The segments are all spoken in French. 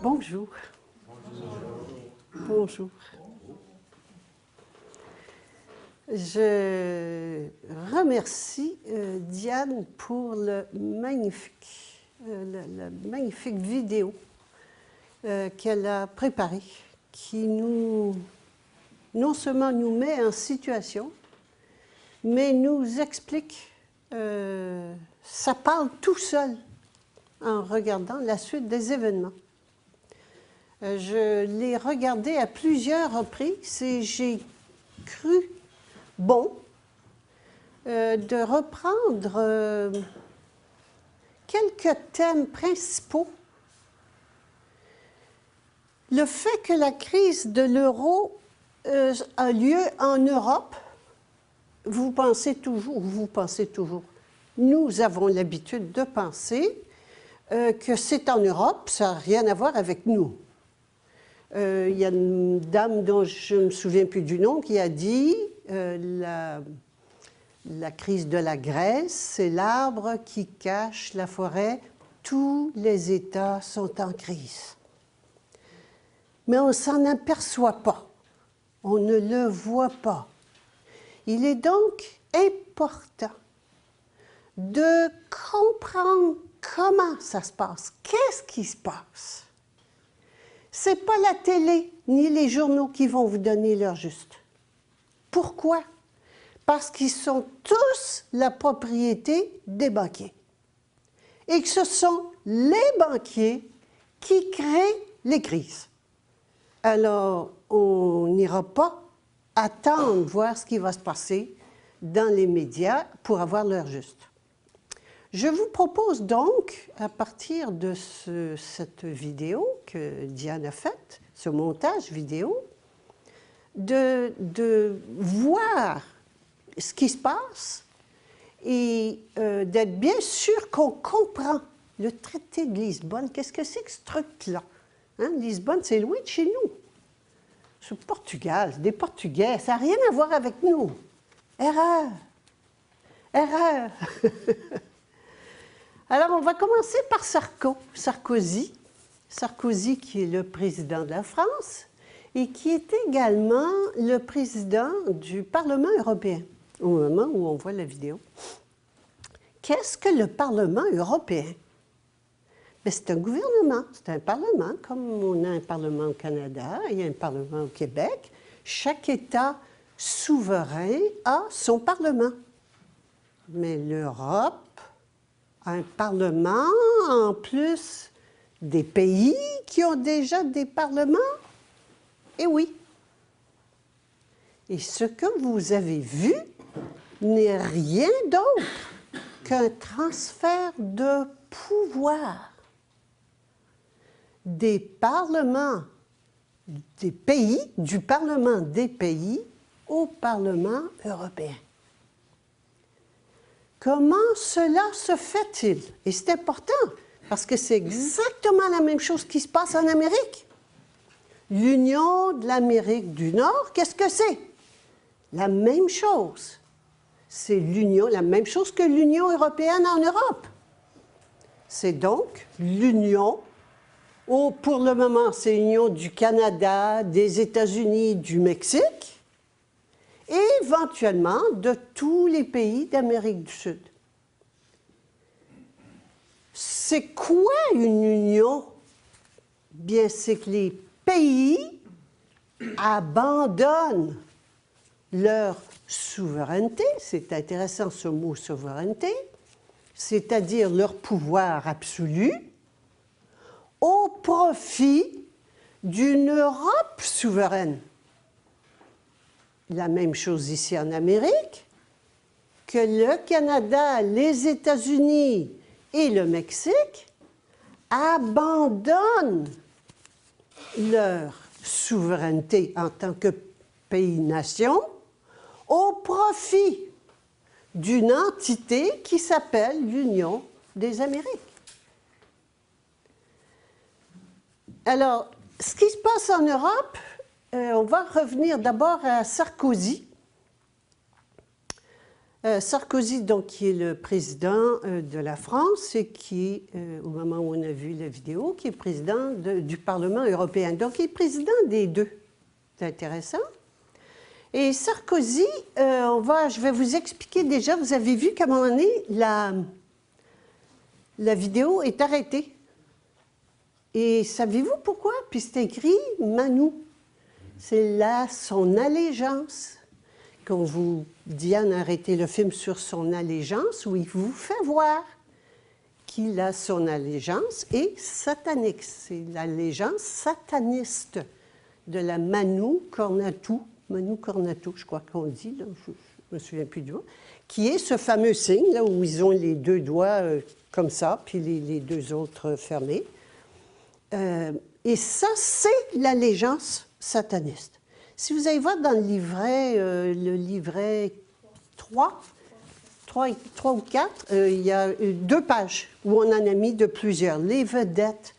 Bonjour. Bonjour. Je remercie Diane pour la magnifique vidéo qu'elle a préparée, qui non seulement nous met en situation, mais nous explique, ça parle tout seul en regardant la suite des événements. Je l'ai regardé à plusieurs reprises et j'ai cru bon de reprendre quelques thèmes principaux. Le fait que la crise de l'euro a lieu en Europe, vous pensez toujours, nous avons l'habitude de penser que c'est en Europe, ça n'a rien à voir avec nous. Il y a une dame dont je ne me souviens plus du nom qui a dit la crise de la Grèce, c'est l'arbre qui cache la forêt. Tous les États sont en crise. Mais on ne s'en aperçoit pas. On ne le voit pas. Il est donc important de comprendre comment ça se passe. Qu'est-ce qui se passe? Ce n'est pas la télé ni les journaux qui vont vous donner l'heure juste. Pourquoi? Parce qu'ils sont tous la propriété des banquiers. Et que ce sont les banquiers qui créent les crises. Alors, on n'ira pas attendre, voir ce qui va se passer dans les médias pour avoir l'heure juste. Je vous propose donc, à partir de cette vidéo que Diane a faite, ce montage vidéo, de voir ce qui se passe et d'être bien sûr qu'on comprend le traité de Lisbonne. Qu'est-ce que c'est que ce truc-là? Hein? Lisbonne, c'est loin de chez nous. C'est le Portugal, c'est des Portugais, ça n'a rien à voir avec nous. Erreur! Erreur! Alors, on va commencer par Sarkozy. Sarkozy, qui est le président de la France et qui est également le président du Parlement européen, au moment où on voit la vidéo. Qu'est-ce que le Parlement européen? C'est un gouvernement, c'est un parlement, comme on a un parlement au Canada, il y a un parlement au Québec. Chaque État souverain a son parlement. Mais l'Europe a un parlement, en plus des pays qui ont déjà des parlements. Et oui. Et ce que vous avez vu n'est rien d'autre qu'un transfert de pouvoir des parlements des pays, du Parlement des pays au Parlement européen. Comment cela se fait-il? Et c'est important, parce que c'est exactement la même chose qui se passe en Amérique. L'Union de l'Amérique du Nord, qu'est-ce que c'est? La même chose. C'est la même chose que l'Union européenne en Europe. C'est donc l'Union, pour le moment, c'est l'Union du Canada, des États-Unis, du Mexique, et éventuellement de tous les pays d'Amérique du Sud. C'est quoi une union? Bien, c'est que les pays abandonnent leur souveraineté, c'est intéressant ce mot souveraineté, c'est-à-dire leur pouvoir absolu, au profit d'une Europe souveraine. La même chose ici en Amérique, que le Canada, les États-Unis et le Mexique abandonnent leur souveraineté en tant que pays-nation au profit d'une entité qui s'appelle l'Union des Amériques. Alors, ce qui se passe en Europe, on va revenir d'abord à Sarkozy. Sarkozy, donc, qui est le président de la France et qui, au moment où on a vu la vidéo, qui est président du Parlement européen. Donc, il est président des deux. C'est intéressant. Et Sarkozy, je vais vous expliquer déjà, vous avez vu qu'à un moment donné, la vidéo est arrêtée. Et savez-vous pourquoi? Puis c'est écrit « Manou ». C'est là son allégeance. Quand vous, Diane a arrêté le film sur son allégeance, où il vous fait voir qu'il a son allégeance et satanique. C'est l'allégeance sataniste de la Manu Cornatu, je crois qu'on dit, là, je ne me souviens plus du mot, qui est ce fameux signe, là, où ils ont les deux doigts comme ça, puis les deux autres fermés. Et ça, c'est l'allégeance sataniste. Si vous allez voir dans le livret 3 ou 4, il y a 2 pages où on en a mis de plusieurs. Les vedettes,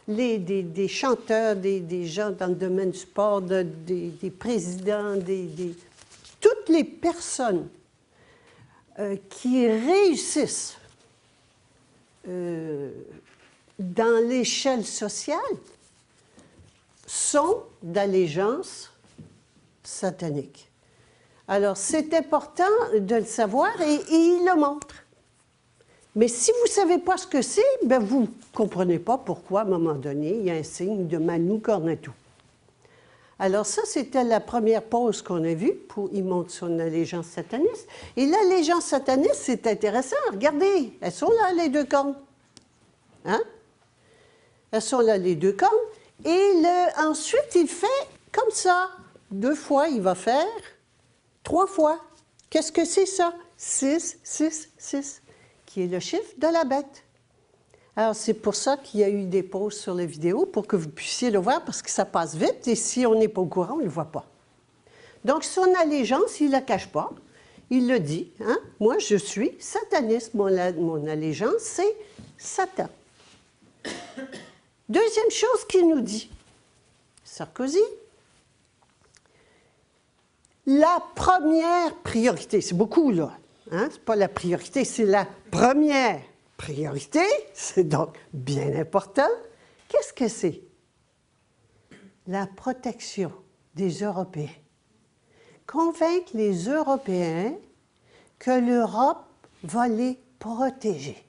des chanteurs, des gens dans le domaine du sport, des présidents, toutes les personnes qui réussissent dans l'échelle sociale sont d'allégeance satanique. Alors, c'est important de le savoir et il le montre. Mais si vous ne savez pas ce que c'est, ben vous ne comprenez pas pourquoi, à un moment donné, il y a un signe de Manu Cornatu. Alors ça, c'était la première pause qu'on a vue, il montre son allégeance sataniste. Et l'allégeance sataniste, c'est intéressant. Regardez, elles sont là, les 2 cornes. Hein? Elles sont là, les 2 cornes. Et ensuite, il fait comme ça. 2 fois, il va faire 3 fois. Qu'est-ce que c'est ça? 6, 6, 6, qui est le chiffre de la bête. Alors, c'est pour ça qu'il y a eu des pauses sur la vidéo, pour que vous puissiez le voir, parce que ça passe vite, et si on n'est pas au courant, on ne le voit pas. Donc, son allégeance, il ne la cache pas. Il le dit. Hein? Moi, je suis sataniste. Mon allégeance, c'est Satan. Deuxième chose qu'il nous dit, Sarkozy, la première priorité, c'est beaucoup là, hein? C'est pas la priorité, c'est la première priorité, c'est donc bien important. Qu'est-ce que c'est? La protection des Européens. Convaincre les Européens que l'Europe va les protéger.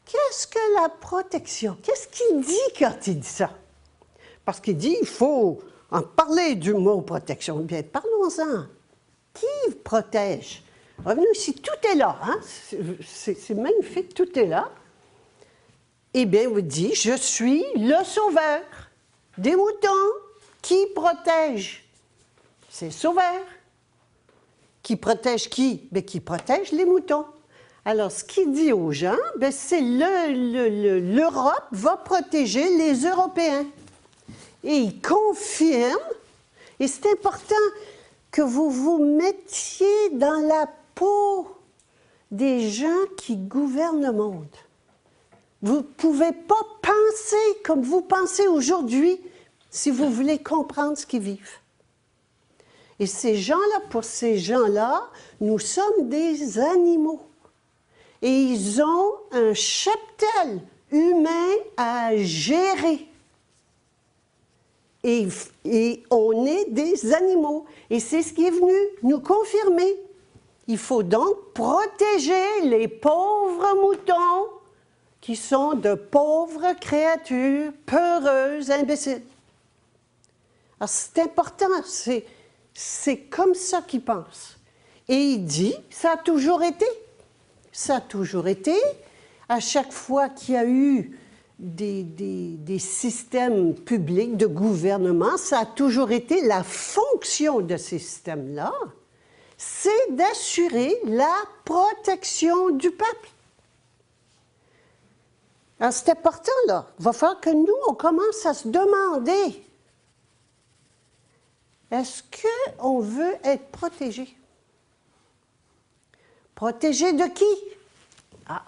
Qu'est-ce que la protection? Qu'est-ce qu'il dit quand il dit ça? Parce qu'il dit, il faut en parler du mot protection. Bien, parlons-en. Qui protège? Revenons ici, tout est là. Hein? C'est magnifique, tout est là. Eh bien, vous dites, je suis le sauveur des moutons. Qui protège? C'est le sauveur. Qui protège qui? Bien, qui protège les moutons. Alors, ce qu'il dit aux gens, c'est l'Europe va protéger les Européens. Et il confirme, et c'est important que vous vous mettiez dans la peau des gens qui gouvernent le monde. Vous ne pouvez pas penser comme vous pensez aujourd'hui si vous voulez comprendre ce qu'ils vivent. Et ces gens-là, pour ces gens-là, nous sommes des animaux. Et ils ont un cheptel humain à gérer. Et on est des animaux. Et c'est ce qui est venu nous confirmer. Il faut donc protéger les pauvres moutons qui sont de pauvres créatures peureuses, imbéciles. Alors c'est important, c'est comme ça qu'il pense. Et il dit, ça a toujours été. Ça a toujours été. À chaque fois qu'il y a eu des systèmes publics de gouvernement, ça a toujours été la fonction de ces systèmes-là, c'est d'assurer la protection du peuple. Alors, c'est important, là. Il va falloir que nous, on commence à se demander, est-ce qu'on veut être protégé? Protégé de qui? Ah,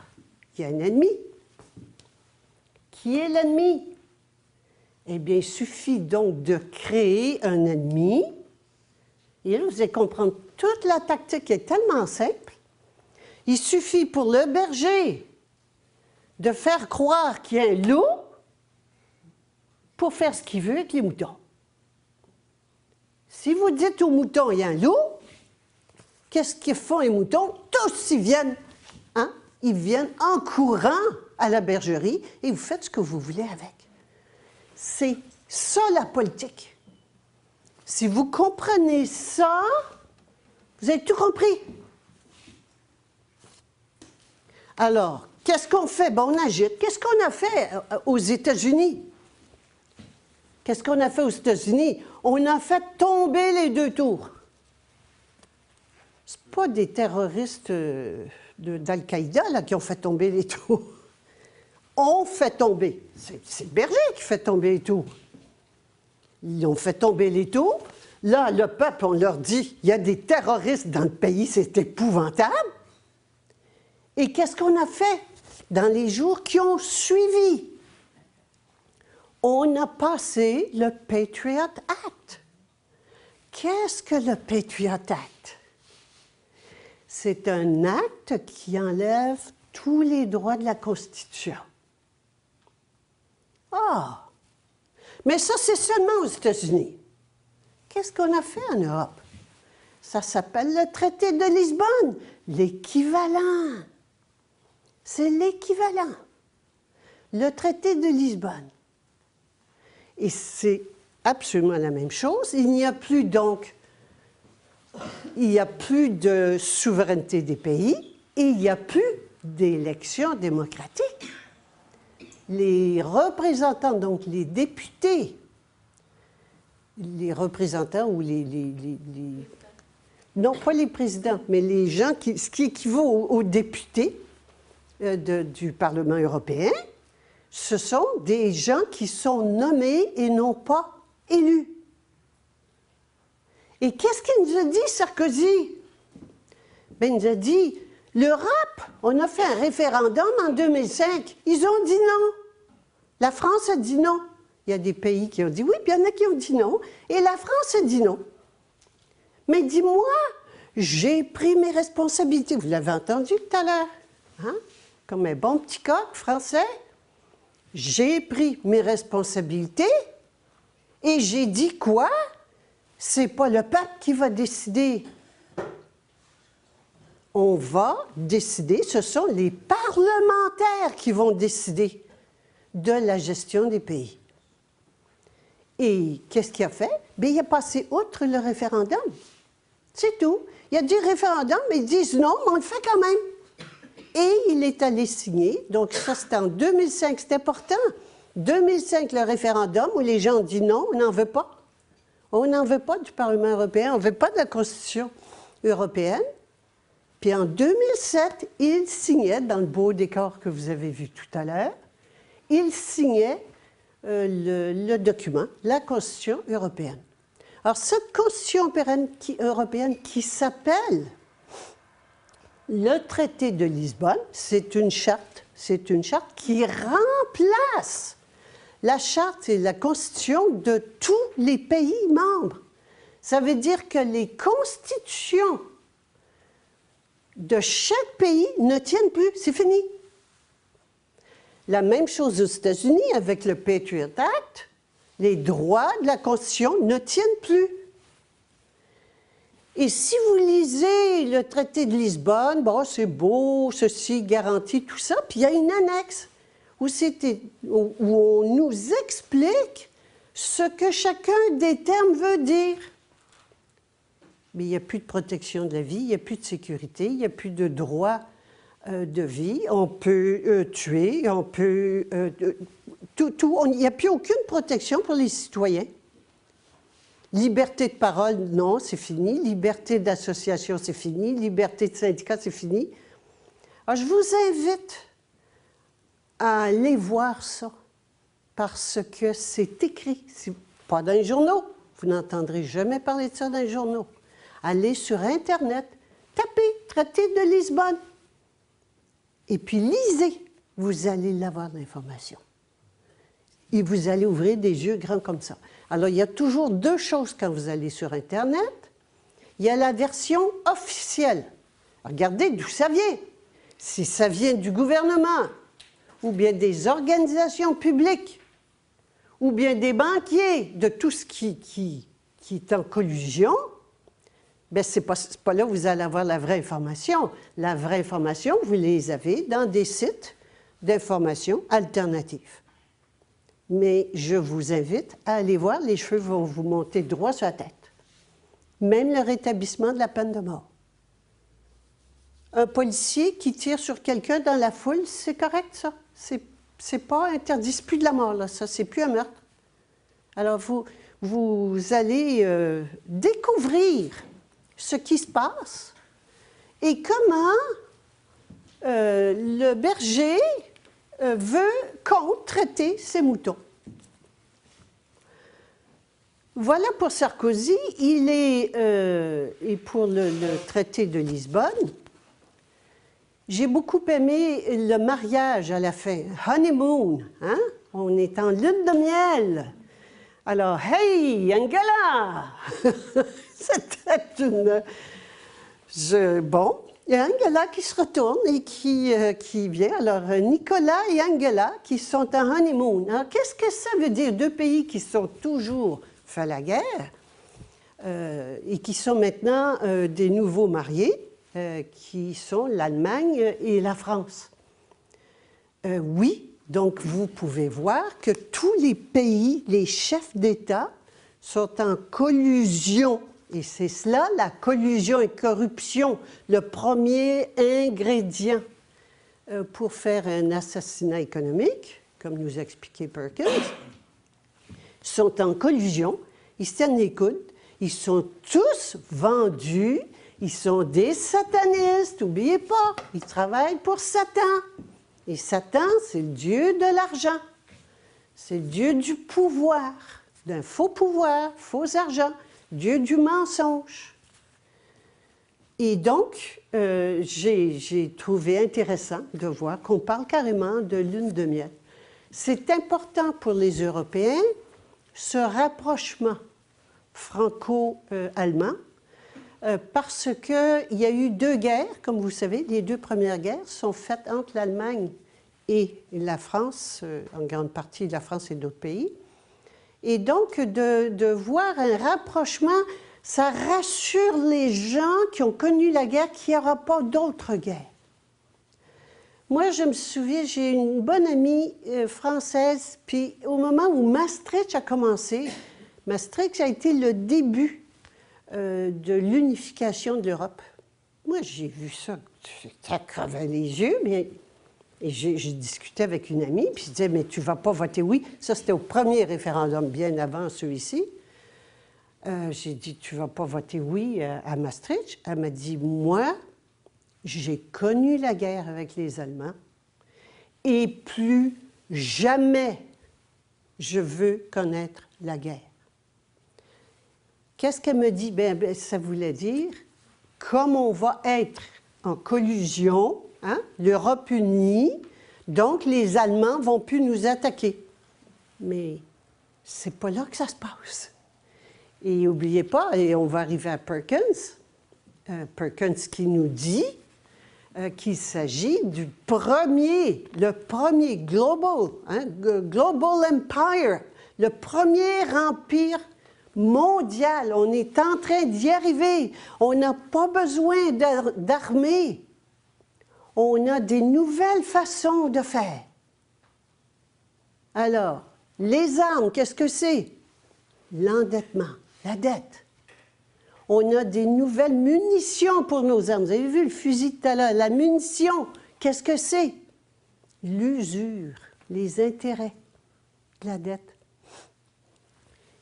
il y a un ennemi. Qui est l'ennemi? Eh bien, il suffit donc de créer un ennemi. Et là, vous allez comprendre Toute la tactique est tellement simple. Il suffit pour le berger de faire croire qu'il y a un loup pour faire ce qu'il veut avec les moutons. Si vous dites aux moutons, il y a un loup, qu'est-ce qu'ils font les moutons? Tous, ils viennent. Hein? Ils viennent en courant à la bergerie et vous faites ce que vous voulez avec. C'est ça la politique. Si vous comprenez ça, vous avez tout compris. Alors, qu'est-ce qu'on fait? Ben, on agite. Qu'est-ce qu'on a fait aux États-Unis? Qu'est-ce qu'on a fait aux États-Unis? On a fait tomber les deux tours. Ce n'est pas des terroristes d'Al-Qaïda qui ont fait tomber les tours. On fait tomber. C'est le berger qui fait tomber les tours. Ils ont fait tomber les tours. Là, le peuple, on leur dit, il y a des terroristes dans le pays, c'est épouvantable. Et qu'est-ce qu'on a fait dans les jours qui ont suivi? On a passé le Patriot Act. Qu'est-ce que le Patriot Act? C'est un acte qui enlève tous les droits de la Constitution. Ah! Mais ça, c'est seulement aux États-Unis. Qu'est-ce qu'on a fait en Europe? Ça s'appelle le traité de Lisbonne, l'équivalent. C'est l'équivalent. Le traité de Lisbonne. Et c'est absolument la même chose. Il n'y a plus donc, il n'y a plus de souveraineté des pays et il n'y a plus d'élections démocratiques. Les représentants, donc les députés, les représentants ou non pas les présidents, mais les gens ce qui équivaut aux députés du Parlement européen, ce sont des gens qui sont nommés et non pas élus. Et qu'est-ce qu'il nous a dit, Sarkozy? Ben, il nous a dit, l'Europe, on a fait un référendum en 2005. Ils ont dit non. La France a dit non. Il y a des pays qui ont dit oui, puis il y en a qui ont dit non. Et la France a dit non. Mais dis-moi, j'ai pris mes responsabilités. Vous l'avez entendu tout à l'heure. Hein? Comme un bon petit coq français. J'ai pris mes responsabilités et j'ai dit quoi? C'est pas le peuple qui va décider. On va décider, ce sont les parlementaires qui vont décider de la gestion des pays. Et qu'est-ce qu'il a fait? Bien, il a passé outre le référendum. C'est tout. Il y a du référendum, mais ils disent non, mais on le fait quand même. Et il est allé signer, donc ça c'était en 2005, c'est important. 2005, le référendum où les gens ont dit non, on n'en veut pas. On n'en veut pas du Parlement européen, on ne veut pas de la Constitution européenne. Puis en 2007, il signait, dans le beau décor que vous avez vu tout à l'heure, il signait le document, la Constitution européenne. Alors cette Constitution européenne qui s'appelle le traité de Lisbonne, c'est une charte qui remplace la charte et la Constitution de tous les pays membres. Ça veut dire que les constitutions de chaque pays ne tiennent plus, c'est fini. La même chose aux États-Unis avec le Patriot Act, les droits de la Constitution ne tiennent plus. Et si vous lisez le traité de Lisbonne, bon, c'est beau, ceci garantit tout ça, puis il y a une annexe où on nous explique ce que chacun des termes veut dire. Mais il n'y a plus de protection de la vie, il n'y a plus de sécurité, il n'y a plus de droit de vie. On peut tuer, on peut... il n'y a plus aucune protection pour les citoyens. Liberté de parole, non, c'est fini. Liberté d'association, c'est fini. Liberté de syndicat, c'est fini. Alors, je vous invite à aller voir ça, parce que c'est écrit. C'est pas dans les journaux. Vous n'entendrez jamais parler de ça dans les journaux. Allez sur Internet, tapez « Traité de Lisbonne » et puis lisez. Vous allez l'avoir l'information. Et vous allez ouvrir des yeux grands comme ça. Alors, il y a toujours deux choses quand vous allez sur Internet. Il y a la version officielle. Regardez d'où ça vient. Si ça vient du gouvernement, ou bien des organisations publiques, ou bien des banquiers, de tout ce qui est en collusion, bien, c'est pas là que vous allez avoir la vraie information. La vraie information, vous les avez dans des sites d'information alternatives. Mais je vous invite à aller voir, les cheveux vont vous monter droit sur la tête. Même le rétablissement de la peine de mort. Un policier qui tire sur quelqu'un dans la foule, c'est correct, ça. C'est pas interdit, c'est plus de la mort, là, ça, c'est plus un meurtre. Alors, vous allez découvrir ce qui se passe et comment le berger compte traiter ses moutons. Voilà pour Sarkozy. Il est, et pour le traité de Lisbonne, j'ai beaucoup aimé le mariage à la fin. Honeymoon, hein? On est en lune de miel. Alors, hey, Angela! C'était une... Bon, il y a Angela qui se retourne et qui vient. Alors, Nicolas et Angela qui sont en honeymoon. Alors, qu'est-ce que ça veut dire? Deux pays qui sont toujours fait la guerre et qui sont maintenant des nouveaux mariés, qui sont l'Allemagne et la France. Oui, donc vous pouvez voir que tous les pays, les chefs d'État, sont en collusion. Et c'est cela, la collusion et corruption, le premier ingrédient pour faire un assassinat économique, comme nous expliquait Perkins. Sont en collusion, ils se tiennent les coudes, ils sont tous vendus, ils sont des satanistes, n'oubliez pas, ils travaillent pour Satan. Et Satan, c'est le dieu de l'argent, c'est le dieu du pouvoir, d'un faux pouvoir, faux argent, dieu du mensonge. Et donc, j'ai trouvé intéressant de voir qu'on parle carrément de lune de miel. C'est important pour les Européens, ce rapprochement franco-allemand, parce qu'il y a eu deux guerres, comme vous savez, les deux premières guerres sont faites entre l'Allemagne et la France, en grande partie la France et d'autres pays. Et donc, de voir un rapprochement, ça rassure les gens qui ont connu la guerre qu'il n'y aura pas d'autres guerres. Moi, je me souviens, j'ai une bonne amie française, puis au moment où Maastricht a commencé, Maastricht a été le début de l'unification de l'Europe. Moi, j'ai vu ça, ça crevait les yeux, mais... Et j'ai discuté avec une amie, puis je disais, mais tu ne vas pas voter oui. Ça, c'était au premier référendum, bien avant celui-ci. J'ai dit, tu ne vas pas voter oui à Maastricht. Elle m'a dit, moi, j'ai connu la guerre avec les Allemands et plus jamais je veux connaître la guerre. Qu'est-ce qu'elle me dit? Ben, ça voulait dire, comme on va être en collusion, hein, l'Europe unie, donc les Allemands ne vont plus nous attaquer. Mais c'est pas là que ça se passe. Et n'oubliez pas, et on va arriver à Perkins, Perkins qui nous dit qu'il s'agit du le premier global, hein, global empire, le premier empire mondial. On est en train d'y arriver. On n'a pas besoin d'armée. On a des nouvelles façons de faire. Alors, les armes, qu'est-ce que c'est? L'endettement, la dette. On a des nouvelles munitions pour nos armes. Vous avez vu le fusil tout à l'heure, la munition, qu'est-ce que c'est? L'usure, les intérêts de la dette.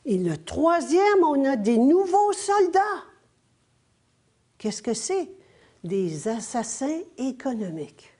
Et le troisième, on a des nouveaux soldats. Qu'est-ce que c'est? Des assassins économiques.